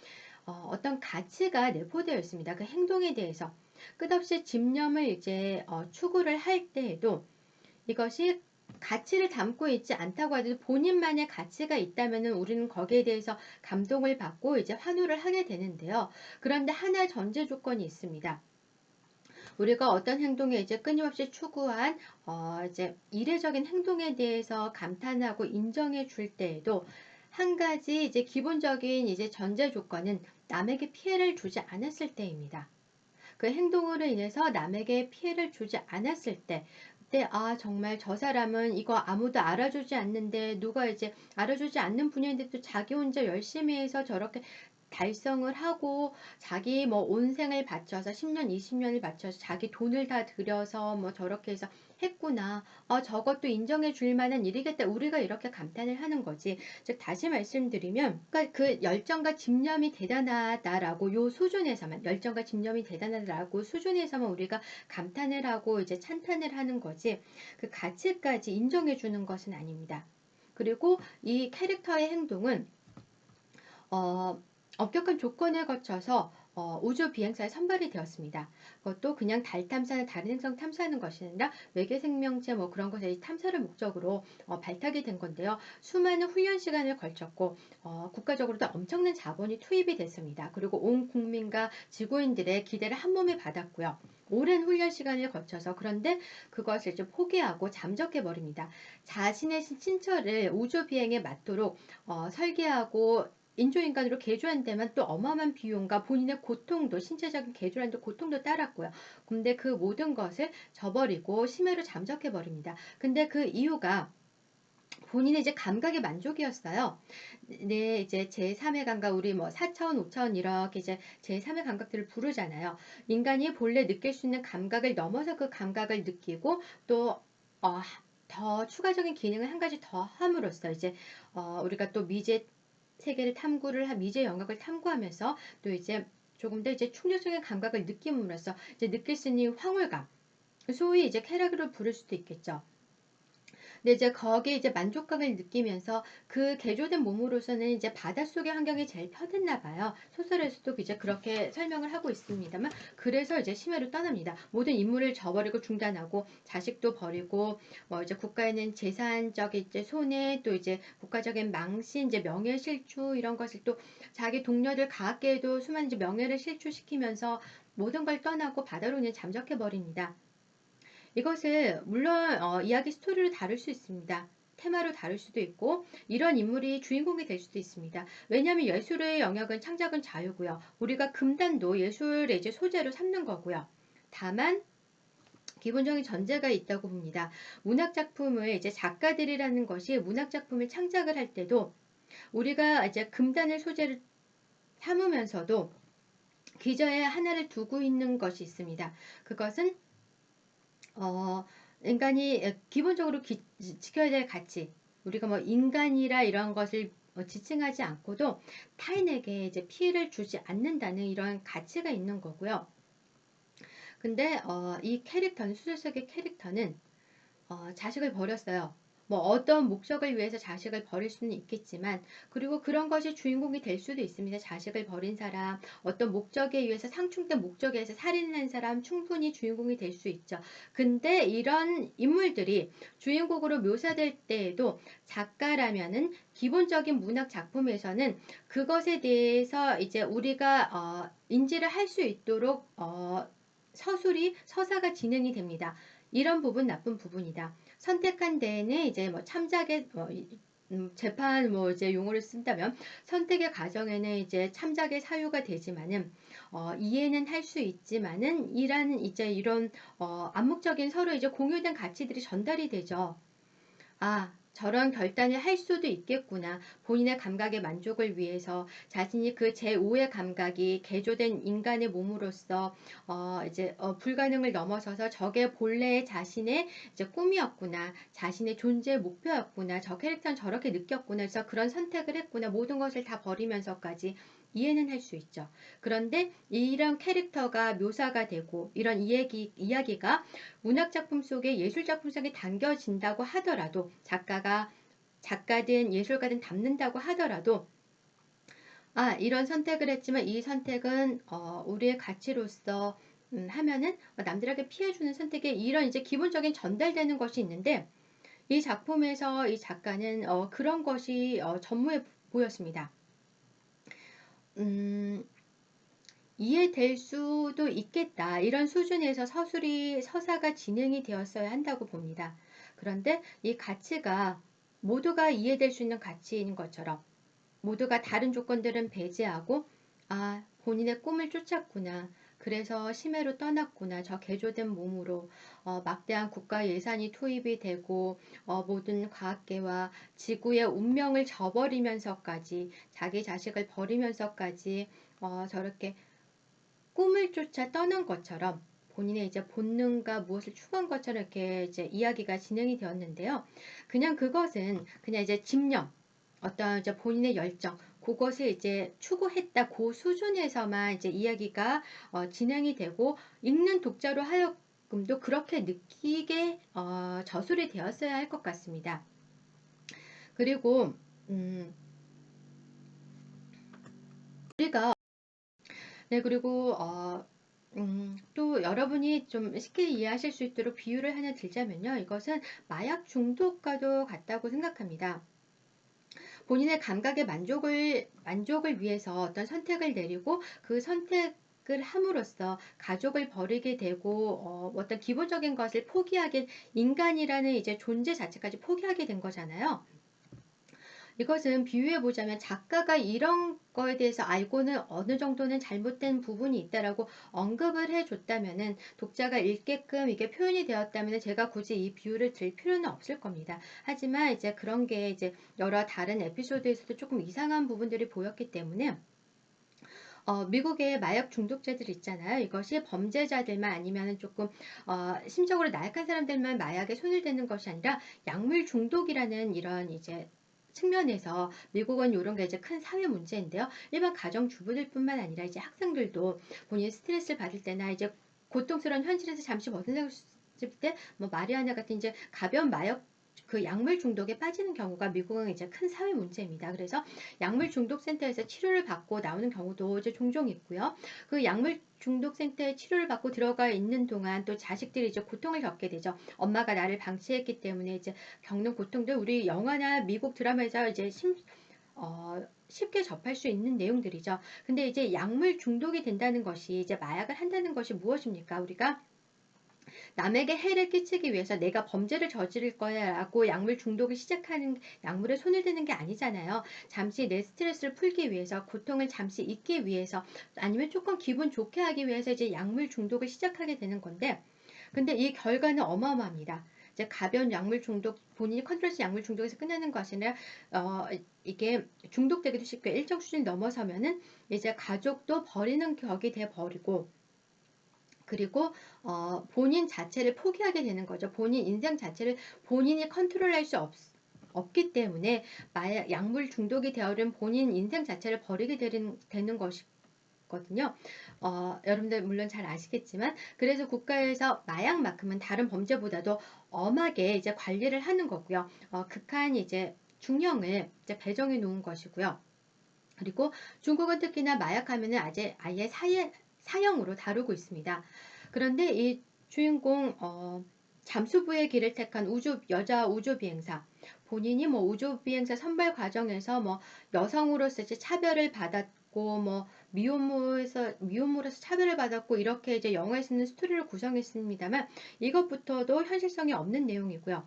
어떤 가치가 내포되어 있습니다. 그 행동에 대해서 끝없이 집념을 이제 추구를 할 때에도 이것이 가치를 담고 있지 않다고 하더라도 본인만의 가치가 있다면 우리는 거기에 대해서 감동을 받고 이제 환호를 하게 되는데요. 그런데 하나 전제 조건이 있습니다. 우리가 어떤 행동에 이제 끊임없이 추구한 이제 이례적인 행동에 대해서 감탄하고 인정해 줄 때에도 한 가지 이제 기본적인 이제 전제 조건은 남에게 피해를 주지 않았을 때입니다. 그 행동으로 인해서 남에게 피해를 주지 않았을 때, 그때 아 정말 저 사람은 이거 아무도 알아주지 않는데, 누가 이제 알아주지 않는 분야인데 또 자기 혼자 열심히 해서 저렇게 달성을 하고, 자기 뭐 온 생을 바쳐서 10년, 20년을 바쳐서 자기 돈을 다 들여서 뭐 저렇게 해서 했구나. 저것도 인정해 줄 만한 일이겠다. 우리가 이렇게 감탄을 하는 거지. 즉 다시 말씀드리면, 그러니까 그 열정과 집념이 대단하다라고 요 수준에서만, 열정과 집념이 대단하다라고 수준에서만 우리가 감탄을 하고 이제 찬탄을 하는 거지, 그 가치까지 인정해 주는 것은 아닙니다. 그리고 이 캐릭터의 행동은 어, 엄격한 조건을 거쳐서 우주 비행사에 선발이 되었습니다. 그것도 그냥 달 탐사나 다른 행성 탐사하는 것이 아니라 외계 생명체 뭐 그런 것의 탐사를 목적으로 발탁이 된 건데요. 수많은 훈련 시간을 걸쳤고 국가적으로도 엄청난 자본이 투입이 됐습니다. 그리고 온 국민과 지구인들의 기대를 한 몸에 받았고요. 오랜 훈련 시간을 거쳐서, 그런데 그것을 이제 포기하고 잠적해 버립니다. 자신의 신처를 우주 비행에 맞도록 설계하고 인조인간으로 개조한 데만 또 어마어마한 비용과 본인의 고통도, 신체적인 개조란도 고통도 따랐고요. 근데 그 모든 것을 저버리고 심해로 잠적해버립니다. 근데 그 이유가 본인의 이제 감각의 만족이었어요. 네, 이제 제3의 감각, 우리 뭐 4차원, 5차원 이렇게 이제 제3의 감각들을 부르잖아요. 인간이 본래 느낄 수 있는 감각을 넘어서 그 감각을 느끼고 또, 더 추가적인 기능을 한 가지 더 함으로써 이제, 우리가 또 미제 세계를 미제 영역을 탐구하면서 또 이제 조금 더 이제 충격적인 감각을 느낌으로써 이제 느낄 수 있는 황홀감, 소위 이제 쾌락으로 부를 수도 있겠죠. 근데 이제 거기에 이제 만족감을 느끼면서 그 개조된 몸으로서는 이제 바닷속의 환경이 제일 편했나 봐요. 소설에서도 이제 그렇게 설명을 하고 있습니다만, 그래서 이제 심해로 떠납니다. 모든 임무를 저버리고 중단하고 자식도 버리고 뭐 이제 국가에는 재산적 이제 손해, 또 이제 국가적인 망신, 이제 명예 실추 이런 것을 또 자기 동료들 가깝게도 수많은 이제 명예를 실추시키면서 모든 걸 떠나고 바다로 그냥 잠적해 버립니다. 이것을 물론 이야기 스토리로 다룰 수 있습니다. 테마로 다룰 수도 있고 이런 인물이 주인공이 될 수도 있습니다. 왜냐하면 예술의 영역은 창작은 자유고요. 우리가 금단도 예술의 이제 소재로 삼는 거고요. 다만 기본적인 전제가 있다고 봅니다. 문학 작품을 이제 작가들이라는 것이 문학 작품을 창작을 할 때도 우리가 이제 금단을 소재로 삼으면서도 기저에 하나를 두고 있는 것이 있습니다. 그것은 어, 인간이 기본적으로 지켜야 될 가치. 우리가 뭐 인간이라 이런 것을 지칭하지 않고도 타인에게 이제 피해를 주지 않는다는 이런 가치가 있는 거고요. 근데 이 캐릭터는, 수술 속의 캐릭터는 자식을 버렸어요. 뭐 어떤 목적을 위해서 자식을 버릴 수는 있겠지만, 그리고 그런 것이 주인공이 될 수도 있습니다. 자식을 버린 사람, 어떤 목적에 의해서, 상충된 목적에 의해서 살인을 한 사람 충분히 주인공이 될 수 있죠. 근데 이런 인물들이 주인공으로 묘사될 때에도 작가라면은 기본적인 문학 작품에서는 그것에 대해서 이제 우리가 인지를 할 수 있도록 서사가 진행이 됩니다. 이런 부분 나쁜 부분이다. 선택한 데에는 이제 뭐 참작의 재판 뭐 이제 용어를 쓴다면 선택의 과정에는 이제 참작의 사유가 되지만은 이해는 할 수 있지만은 이런 암묵적인 서로 이제 공유된 가치들이 전달이 되죠. 저런 결단을 할 수도 있겠구나. 본인의 감각의 만족을 위해서 자신이 그 제5의 감각이 개조된 인간의 몸으로서 이제 불가능을 넘어서서 저게 본래의 자신의 이제 꿈이었구나. 자신의 존재의 목표였구나. 저 캐릭터는 저렇게 느꼈구나. 그래서 그런 선택을 했구나. 모든 것을 다 버리면서까지 이해는 할 수 있죠. 그런데 이런 캐릭터가 묘사가 되고 이런 이야기가 문학작품 속에 예술작품 속에 담겨진다고 하더라도, 작가든 예술가든 담는다고 하더라도, 이런 선택을 했지만 이 선택은 우리의 가치로서 하면은 남들에게 피해주는 선택에 이런 이제 기본적인 전달되는 것이 있는데, 이 작품에서 이 작가는 그런 것이 전무해 보였습니다. 음, 이해될 수도 있겠다. 이런 수준에서 서사가 진행이 되었어야 한다고 봅니다. 그런데 이 가치가 모두가 이해될 수 있는 가치인 것처럼 모두가 다른 조건들은 배제하고, 아, 본인의 꿈을 쫓았구나. 그래서 심해로 떠났구나. 저 개조된 몸으로 막대한 국가 예산이 투입이 되고 모든 과학계와 지구의 운명을 저버리면서까지 자기 자식을 버리면서까지 저렇게 꿈을 쫓아 떠난 것처럼 본인의 이제 본능과 무엇을 추구한 것처럼 이렇게 이제 이야기가 진행이 되었는데요. 그냥 그것은 그냥 이제 집념, 어떤 이제 본인의 열정, 그것을 이제 추구했다. 그 수준에서만 이제 이야기가 진행이 되고 읽는 독자로 하여금도 그렇게 느끼게 저술이 되었어야 할 것 같습니다. 그리고 우리가 네, 그리고 또 여러분이 좀 쉽게 이해하실 수 있도록 비유를 하나 들자면요. 이것은 마약 중독과도 같다고 생각합니다. 본인의 감각의 만족을 위해서 어떤 선택을 내리고 그 선택을 함으로써 가족을 버리게 되고 어떤 기본적인 것을 포기하게 인간이라는 이제 존재 자체까지 포기하게 된 거잖아요. 이것은 비유해 보자면 작가가 이런 거에 대해서 알고는 어느 정도는 잘못된 부분이 있다라고 언급을 해 줬다면은 독자가 읽게끔 이게 표현이 되었다면 제가 굳이 이 비유를 들 필요는 없을 겁니다. 하지만 이제 그런 게 이제 여러 다른 에피소드에서도 조금 이상한 부분들이 보였기 때문에 미국의 마약 중독자들 있잖아요. 이것이 범죄자들만 아니면 조금 심적으로 나약한 사람들만 마약에 손을 대는 것이 아니라 약물 중독이라는 이런 이제 측면에서 미국은 이런 게 이제 큰 사회 문제인데요. 일반 가정 주부들뿐만 아니라 이제 학생들도 본인 스트레스를 받을 때나 이제 고통스러운 현실에서 잠시 벗어나고 싶을 때 뭐 마리아나 같은 이제 가벼운 마약 그 약물 중독에 빠지는 경우가 미국은 이제 큰 사회 문제입니다. 그래서 약물 중독 센터에서 치료를 받고 나오는 경우도 이제 종종 있고요. 그 약물 중독 센터에 치료를 받고 들어가 있는 동안 또 자식들이 이제 고통을 겪게 되죠. 엄마가 나를 방치했기 때문에 이제 겪는 고통들 우리 영화나 미국 드라마에서 이제 쉽게 접할 수 있는 내용들이죠. 근데 이제 약물 중독이 된다는 것이 이제 마약을 한다는 것이 무엇입니까? 우리가 남에게 해를 끼치기 위해서 내가 범죄를 저지를 거야 라고 약물 중독을 시작하는 약물에 손을 대는 게 아니잖아요. 잠시 내 스트레스를 풀기 위해서 고통을 잠시 잊기 위해서 아니면 조금 기분 좋게 하기 위해서 이제 약물 중독을 시작하게 되는 건데 근데 이 결과는 어마어마합니다. 이제 가벼운 약물 중독, 본인이 컨트롤스 약물 중독에서 끝나는 것이 아니라, 이게 중독되기도 쉽고 일정 수준이 넘어서면은 이제 가족도 버리는 격이 돼 버리고, 그리고 본인 자체를 포기하게 되는 거죠. 본인 인생 자체를 본인이 컨트롤할 수 없기 때문에 약물 중독이 되어버린 본인 인생 자체를 버리게 되는 것이거든요. 여러분들 물론 잘 아시겠지만 그래서 국가에서 마약만큼은 다른 범죄보다도 엄하게 이제 관리를 하는 거고요. 극한 이제 중형을 이제 배정해 놓은 것이고요. 그리고 중국은 특히나 마약하면은 아예 사형으로 다루고 있습니다. 그런데 이 주인공 잠수부의 길을 택한 여자 우주 비행사 본인이 뭐 우주 비행사 선발 과정에서 뭐 여성으로서 이제 차별을 받았고 뭐 미혼모로서 차별을 받았고 이렇게 이제 영화에 쓰는 스토리를 구성했습니다만 이것부터도 현실성이 없는 내용이고요.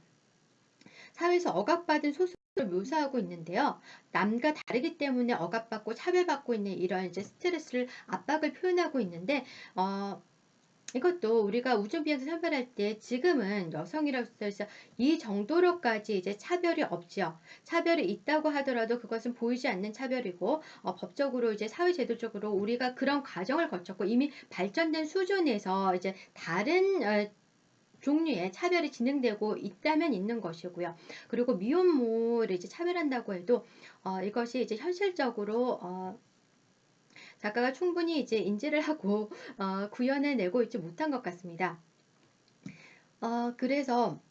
사회에서 억압받은 소수를 묘사하고 있는데요. 남과 다르기 때문에 억압받고 차별받고 있는 이런 이제 스트레스를 압박을 표현하고 있는데 이것도 우리가 우주비행사 선발할 때 지금은 여성이라서 이 정도로까지 이제 차별이 없지요. 차별이 있다고 하더라도 그것은 보이지 않는 차별이고 법적으로 이제 사회제도적으로 우리가 그런 과정을 거쳤고 이미 발전된 수준에서 이제 다른 종류의 차별이 진행되고 있다면 있는 것이고요. 그리고 미혼모를 이제 차별한다고 해도 이것이 이제 현실적으로 작가가 충분히 이제 인지를 하고 구현해내고 있지 못한 것 같습니다. 그래서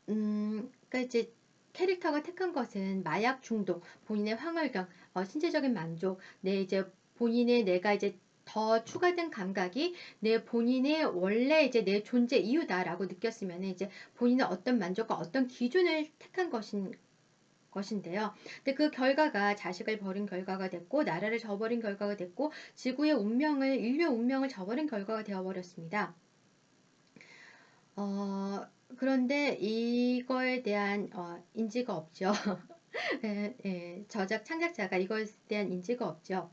그러니까 이제 캐릭터가 택한 것은 마약 중독, 본인의 황홀경, 신체적인 만족, 내 이제 본인의 내가 이제 더 추가된 감각이 내 본인의 원래 이제 내 존재 이유다라고 느꼈으면 이제 본인의 어떤 만족과 어떤 기준을 택한 것인데요. 근데 그 결과가 자식을 버린 결과가 됐고 나라를 저버린 결과가 됐고 지구의 운명을 인류의 운명을 저버린 결과가 되어 버렸습니다. 어 그런데 이거에 대한 인지가 없죠. 예 예. 저작 창작자가 이것에 대한 인지가 없죠.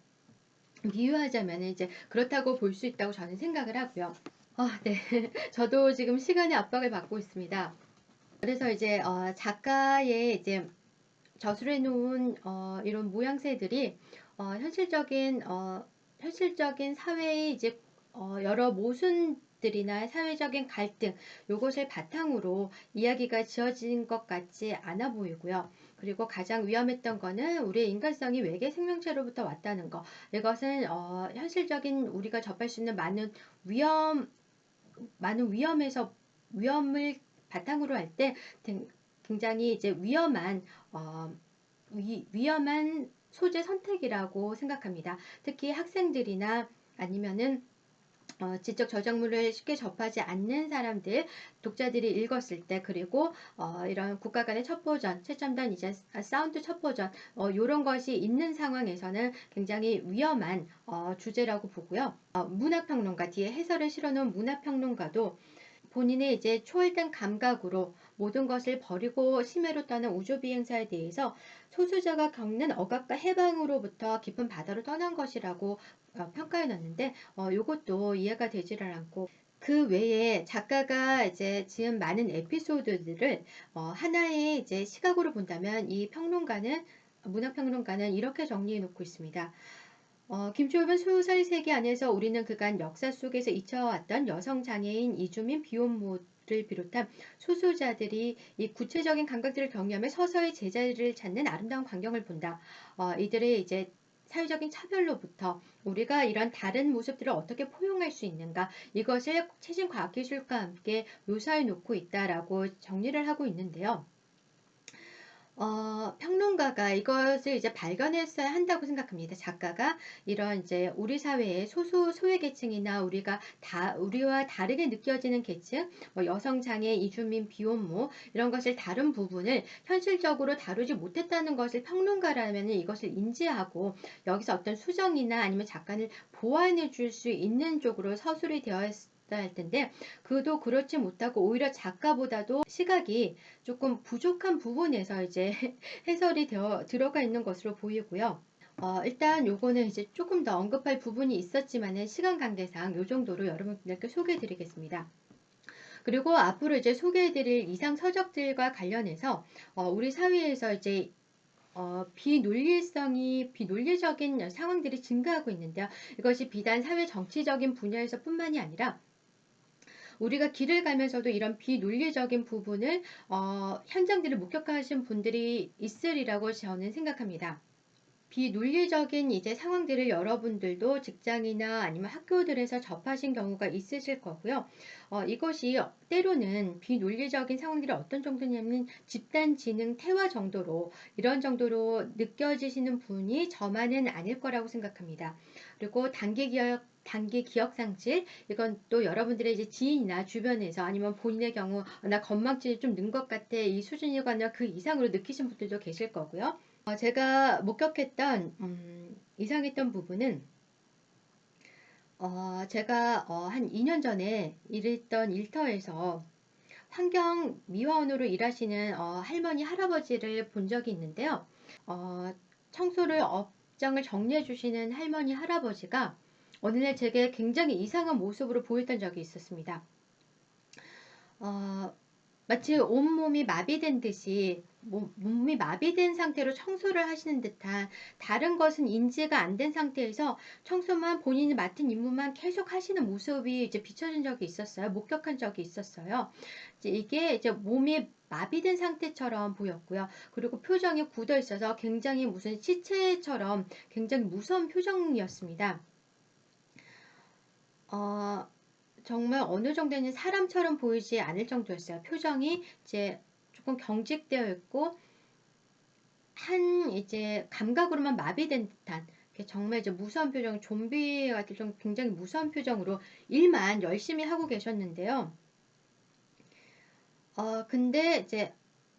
비유하자면은 이제 그렇다고 볼 수 있다고 저는 생각을 하고요. 네. 저도 지금 시간의 압박을 받고 있습니다. 그래서 이제 작가의 이제 저술해 놓은 이런 모양새들이 현실적인 사회의 이제 여러 모순들이나 사회적인 갈등 요것을 바탕으로 이야기가 지어진 것 같지 않아 보이고요. 그리고 가장 위험했던 거는 우리의 인간성이 외계 생명체로부터 왔다는 거. 이것은 현실적인 우리가 접할 수 있는 많은 위험을 바탕으로 할 때 굉장히 이제 어, 위험한 소재 선택이라고 생각합니다. 특히 학생들이나 아니면은 지적 저작물을 쉽게 접하지 않는 사람들, 독자들이 읽었을 때, 그리고 이런 국가 간의 첩보전, 최첨단 이제 사운드 첩보전, 요런 것이 있는 상황에서는 굉장히 위험한 주제라고 보고요. 문학평론가, 뒤에 해설을 실어놓은 문학평론가도 본인의 이제 초월된 감각으로 모든 것을 버리고 심해로 떠난 우주 비행사에 대해서 소수자가 겪는 억압과 해방으로부터 깊은 바다로 떠난 것이라고 평가해 놨는데 요것도 이해가 되지를 않고 그 외에 작가가 이제 지은 많은 에피소드들을 하나의 이제 시각으로 본다면 이 문학평론가는 이렇게 정리해 놓고 있습니다. 김초엽은 소설 세계 안에서 우리는 그간 역사 속에서 잊혀왔던 여성 장애인, 이주민, 비혼모를 비롯한 소수자들이 이 구체적인 감각들을 경유하며 서서히 제자리를 찾는 아름다운 광경을 본다. 이들의 이제 사회적인 차별로부터 우리가 이런 다른 모습들을 어떻게 포용할 수 있는가 이것을 최신 과학기술과 함께 묘사해 놓고 있다라고 정리를 하고 있는데요. 평론가가 이것을 이제 발견했어야 한다고 생각합니다. 작가가 이런 이제 우리 사회의 소외계층이나 우리와 다르게 느껴지는 계층, 뭐 여성, 장애, 이주민, 비혼모 이런 것을 다른 부분을 현실적으로 다루지 못했다는 것을 평론가라면 이것을 인지하고 여기서 어떤 수정이나 아니면 작가를 보완해 줄 수 있는 쪽으로 서술이 되어 할 텐데 그도 그렇지 못하고 오히려 작가보다도 시각이 조금 부족한 부분에서 이제 해설이 들어가 있는 것으로 보이고요. 일단 요거는 이제 조금 더 언급할 부분이 있었지만은 시간 관계상 요 정도로 여러분들께 소개해 드리겠습니다. 그리고 앞으로 이제 소개해 드릴 이상 서적들과 관련해서 우리 사회에서 이제 비논리적인 상황들이 증가하고 있는데요. 이것이 비단 사회 정치적인 분야에서 뿐만이 아니라 우리가 길을 가면서도 이런 비논리적인 부분을 현장들을 목격하신 분들이 있으리라고 저는 생각합니다. 비논리적인 이제 상황들을 여러분들도 직장이나 아니면 학교들에서 접하신 경우가 있으실 거고요. 이것이 때로는 비논리적인 상황들이 어떤 정도냐면 집단지능 태화 정도로 이런 정도로 느껴지시는 분이 저만은 아닐 거라고 생각합니다. 그리고 단기 기억 상실 이건 또 여러분들의 이제 지인이나 주변에서 아니면 본인의 경우 나 건망증이 좀 는 것 같아 이 수준이거나 그 이상으로 느끼신 분들도 계실 거고요. 제가 목격했던 이상했던 부분은 제가 한 2년 전에 일했던 일터에서 환경미화원으로 일하시는 할머니 할아버지를 본 적이 있는데요. 청소를 업장을 정리해 주시는 할머니 할아버지가 어느 날 제게 굉장히 이상한 모습으로 보였던 적이 있었습니다. 어, 마치 온몸이 마비된 듯이 몸이 마비된 상태로 청소를 하시는 듯한 다른 것은 인지가 안 된 상태에서 청소만 본인이 맡은 임무만 계속 하시는 모습이 이제 비춰진 적이 있었어요. 목격한 적이 있었어요. 이게 이제 몸이 마비된 상태처럼 보였고요. 그리고 표정이 굳어 있어서 굉장히 무슨 시체처럼 굉장히 무서운 표정이었습니다. 어, 정말 어느 정도는 사람처럼 보이지 않을 정도였어요. 표정이 이제 조금 경직되어 있고 이제 감각으로만 마비된 듯한 정말 이제 무서운 표정, 좀비 같은 좀 굉장히 무서운 표정으로 일만 열심히 하고 계셨는데요. 근데 이제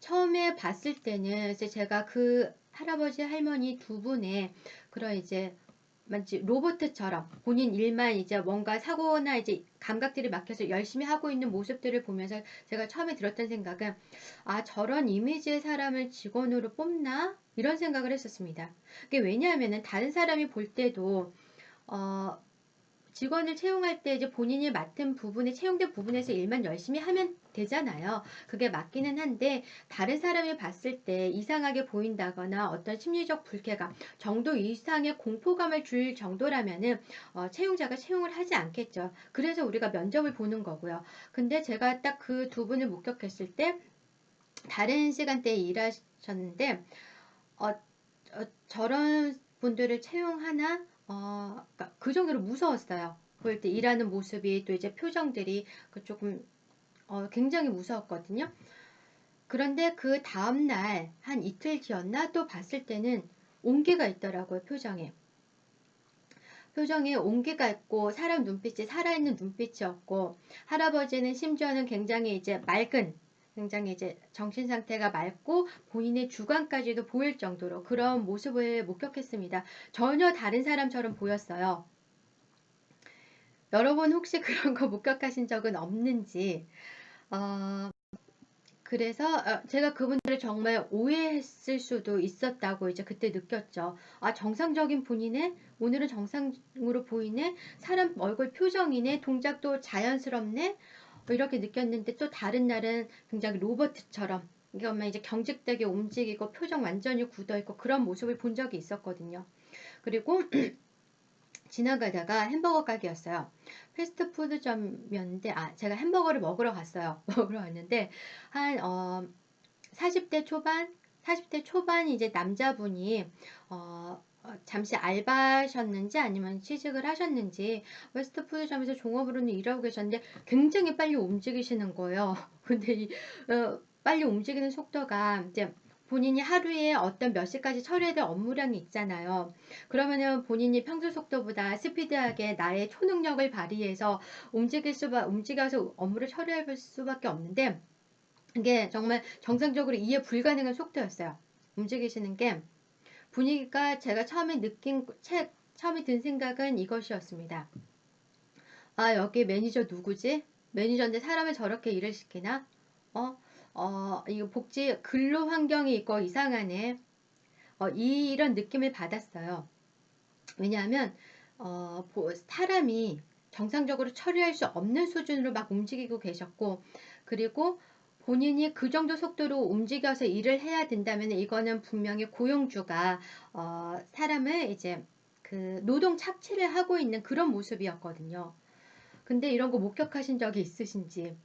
처음에 봤을 때는 이제 제가 그 할아버지 할머니 두 분의 그런 이제 마치 로봇처럼 본인 일만 이제 뭔가 사고나 이제 감각들이 막혀서 열심히 하고 있는 모습들을 보면서 제가 처음에 들었던 생각은, 아, 저런 이미지의 사람을 직원으로 뽑나? 이런 생각을 했었습니다. 그게 왜냐하면은 다른 사람이 볼 때도 어, 직원을 채용할 때 이제 본인이 맡은 부분에 채용된 부분에서 일만 열심히 하면 되잖아요. 그게 맞기는 한데 다른 사람이 봤을 때 이상하게 보인다거나 어떤 심리적 불쾌감 정도 이상의 공포감을 줄 정도라면은 채용자가 채용을 하지 않겠죠. 그래서 우리가 면접을 보는 거고요. 근데 제가 딱 그 두 분을 목격했을 때 다른 시간대에 일하셨는데 어, 저런 분들을 채용하나? 그러니까 그 정도로 무서웠어요. 볼 때 일하는 모습이 또 이제 표정들이 그 조금 굉장히 무서웠거든요. 그런데 그 다음날 한 이틀 뒤였나 또 봤을 때는 온기가 있더라고요. 표정에 온기가 있고 사람 눈빛이 살아있는 눈빛이었고, 할아버지는 심지어는 굉장히 이제 맑은, 굉장히 이제 정신 상태가 맑고 본인의 주관까지도 보일 정도로 그런 모습을 목격했습니다. 전혀 다른 사람처럼 보였어요. 여러분 혹시 그런 거 목격하신 적은 없는지. 어, 그래서 제가 그분들을 정말 오해했을 수도 있었다고 이제 그때 느꼈죠. 아, 정상적인 분이네? 오늘은 정상으로 보이네? 사람 얼굴 표정이네? 동작도 자연스럽네? 이렇게 느꼈는데 또 다른 날은 굉장히 로버트처럼 이것만 이제 경직되게 움직이고 표정 완전히 굳어있고 그런 모습을 본 적이 있었거든요. 그리고 지나가다가 햄버거 가게였어요. 패스트푸드점이었는데, 제가 햄버거를 먹으러 갔어요. 먹으러 왔는데, 한, 40대 초반? 40대 초반 이제 남자분이, 잠시 알바셨는지 아니면 취직을 하셨는지, 패스트푸드점에서 종업으로는 일하고 계셨는데, 굉장히 빨리 움직이시는 거예요. 근데 빨리 움직이는 속도가 이제 본인이 하루에 어떤 몇 시까지 처리해야 될 업무량이 있잖아요. 그러면은 본인이 평소 속도보다 스피드하게 나의 초능력을 발휘해서 움직여서 업무를 처리할 수밖에 없는데, 이게 정말 정상적으로 이해 불가능한 속도였어요. 움직이시는 게. 분위기가 제가 처음에 든 생각은 이것이었습니다. 아, 여기 매니저 누구지? 매니저인데 사람을 저렇게 일을 시키나? 어, 이거 근로 환경이 있고 이상하네. 이런 느낌을 받았어요. 왜냐하면 사람이 정상적으로 처리할 수 없는 수준으로 막 움직이고 계셨고, 그리고 본인이 그 정도 속도로 움직여서 일을 해야 된다면 이거는 분명히 고용주가 사람을 이제 그 노동 착취를 하고 있는 그런 모습이었거든요. 근데 이런 거 목격하신 적이 있으신지.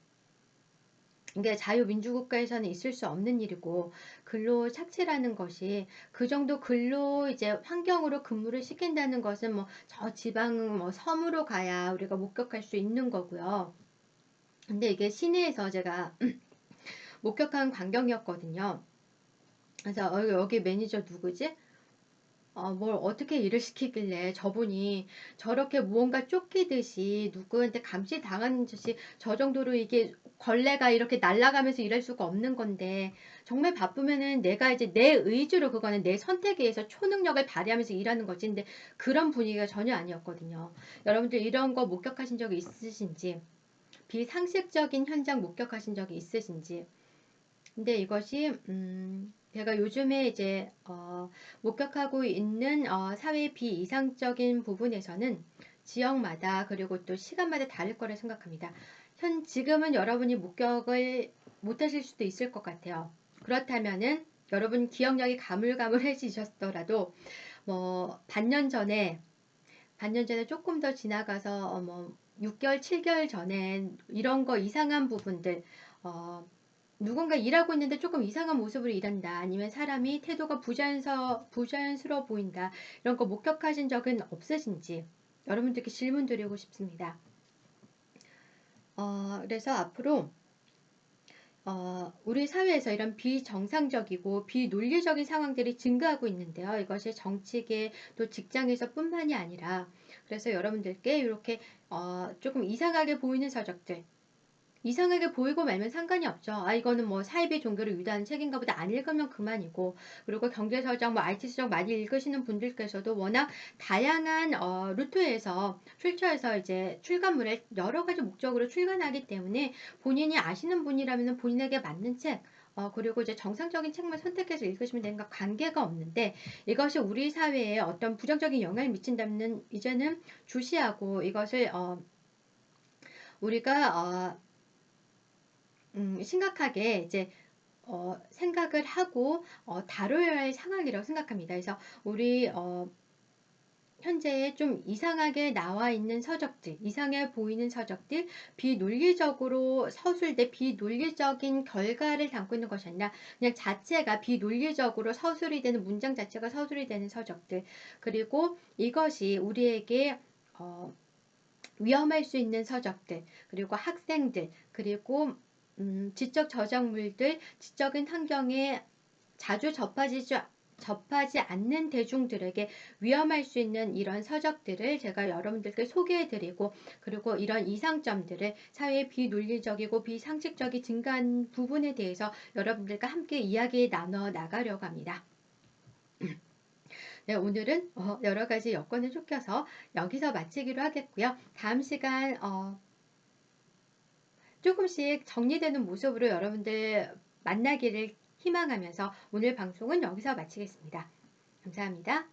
이게 자유민주국가에서는 있을 수 없는 일이고, 근로 착취라는 것이 그 정도 근로 이제 환경으로 근무를 시킨다는 것은 뭐 저 지방 뭐 섬으로 가야 우리가 목격할 수 있는 거고요. 근데 이게 시내에서 제가 목격한 광경이었거든요. 그래서 여기 매니저 누구지? 뭘 어떻게 일을 시키길래 저분이 저렇게 무언가 쫓기듯이 누구한테 감시당하는 듯이 저 정도로 이게 걸레가 이렇게 날아가면서 일할 수가 없는 건데, 정말 바쁘면은 내가 이제 내 의지로 그거는 내 선택에 의해서 초능력을 발휘하면서 일하는 거지. 근데 그런 분위기가 전혀 아니었거든요. 여러분들 이런 거 목격하신 적이 있으신지, 비상식적인 현장 목격하신 적이 있으신지. 근데 이것이 제가 요즘에 이제 목격하고 있는 사회 비이상적인 부분에서는 지역마다 그리고 또 시간마다 다를 거라 생각합니다. 지금은 여러분이 목격을 못하실 수도 있을 것 같아요. 그렇다면은 여러분 기억력이 가물가물해지셨더라도 뭐 반년 전에 조금 더 지나가서 뭐 6개월, 7개월 전에 이런 거 이상한 부분들, 어, 누군가 일하고 있는데 조금 이상한 모습으로 일한다. 아니면 사람이 태도가 부자연스러워 보인다. 이런 거 목격하신 적은 없으신지 여러분들께 질문 드리고 싶습니다. 그래서 앞으로 우리 사회에서 이런 비정상적이고 비논리적인 상황들이 증가하고 있는데요. 이것이 정치계 또 직장에서 뿐만이 아니라, 그래서 여러분들께 이렇게 조금 이상하게 보이는 서적들, 이상하게 보이고 말면 상관이 없죠. 아, 이거는 뭐 사이비 종교를 유도하는 책인가 보다, 안 읽으면 그만이고. 그리고 경제서적, 뭐 IT서적 많이 읽으시는 분들께서도 워낙 다양한 루트에서 출처에서 이제 출간물을 여러 가지 목적으로 출간하기 때문에 본인이 아시는 분이라면 본인에게 맞는 책, 그리고 이제 정상적인 책만 선택해서 읽으시면 되는 것 관계가 없는데, 이것이 우리 사회에 어떤 부정적인 영향을 미친다면 이제는 주시하고 이것을 우리가 심각하게 이제 생각을 하고 다뤄야 할 상황이라고 생각합니다. 그래서 우리 현재 좀 이상하게 나와 있는 서적들, 이상해 보이는 서적들, 비논리적으로 서술된 비논리적인 결과를 담고 있는 것이 아니라 그냥 자체가 비논리적으로 서술이 되는, 문장 자체가 서술이 되는 서적들, 그리고 이것이 우리에게 위험할 수 있는 서적들, 그리고 학생들, 그리고 지적 저작물들, 지적인 환경에 자주 접하지 않는 대중들에게 위험할 수 있는 이런 서적들을 제가 여러분들께 소개해드리고, 그리고 이런 이상점들을, 사회의 비논리적이고 비상식적이 증가한 부분에 대해서 여러분들과 함께 이야기 나눠 나가려고 합니다. 네, 오늘은 여러 가지 여건을 쫓겨서 여기서 마치기로 하겠고요. 다음 시간 조금씩 정리되는 모습으로 여러분들 만나기를 희망하면서 오늘 방송은 여기서 마치겠습니다. 감사합니다.